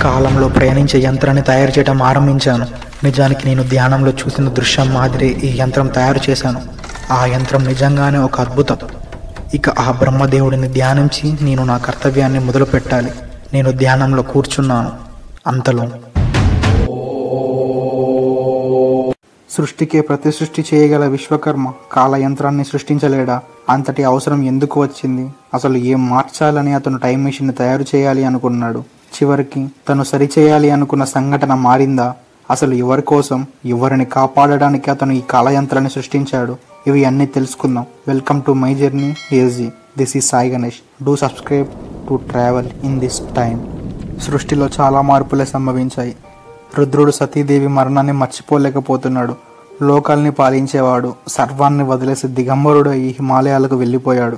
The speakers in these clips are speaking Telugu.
కాలంలో ప్రయాణించే యంత్రాన్ని తయారు చేయడం ఆరంభించాను. నిజానికి నేను ధ్యానంలో చూసిన దృశ్యం మాదిరి ఈ యంత్రం తయారు చేశాను. ఆ యంత్రం నిజంగానే ఒక అద్భుతం. ఇక ఆ బ్రహ్మదేవుడిని ధ్యానించి నేను నా కర్తవ్యాన్ని మొదలు పెట్టాలి. నేను ధ్యానంలో కూర్చున్నాను. అంతలో సృష్టికే ప్రతి సృష్టి చేయగల విశ్వకర్మ కాల యంత్రాన్ని సృష్టించలేడా? అంతటి అవసరం ఎందుకు వచ్చింది? అసలు ఏం మార్చాలని అతను టైం మెషిన్ని తయారు చేయాలి అనుకున్నాడు? చివరికి తను సరిచేయాలి అనుకున్న సంఘటన మారిందా? అసలు ఎవరి కోసం, ఎవరిని కాపాడడానికి అతను ఈ కాలయంత్రాన్ని సృష్టించాడు? ఇవి అన్నీ తెలుసుకుందాం. Welcome to my journey easy. This is Sai Ganesh. Do subscribe to travel in this time. సృష్టిలో చాలా మార్పులే సంభవించాయి. రుద్రుడు సతీదేవి మరణాన్ని మర్చిపోలేకపోతున్నాడు. లోకాల్ని పాలించేవాడు సర్వాన్ని వదిలేసి దిగంబరుడు ఈ హిమాలయాలకు వెళ్ళిపోయాడు.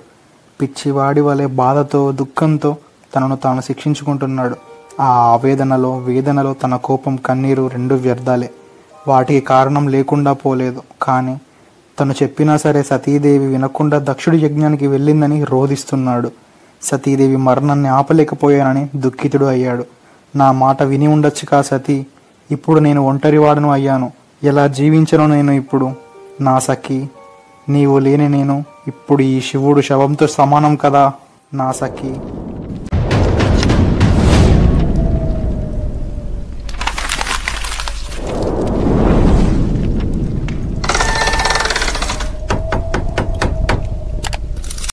పిచ్చివాడి వలె బాధతో, దుఃఖంతో తనను తాను శిక్షించుకుంటున్నాడు. ఆ ఆవేదనలో, వేదనలో తన కోపం, కన్నీరు రెండు వ్యర్థాలే. వాటికి కారణం లేకుండా పోలేదు. కానీ తను చెప్పినా సరే సతీదేవి వినకుండా దక్షుడి యజ్ఞానికి వెళ్ళిందని రోధిస్తున్నాడు. సతీదేవి మరణాన్ని ఆపలేకపోయానని దుఃఖితుడు అయ్యాడు. నా మాట విని ఉండొచ్చుగా సతీ, ఇప్పుడు నేను ఒంటరివాడను అయ్యాను. ఎలా జీవించను నేను ఇప్పుడు? నా సఖి, నీవు లేని నేను ఇప్పుడు ఈ శివుడు శవంతో సమానం కదా నా సఖి.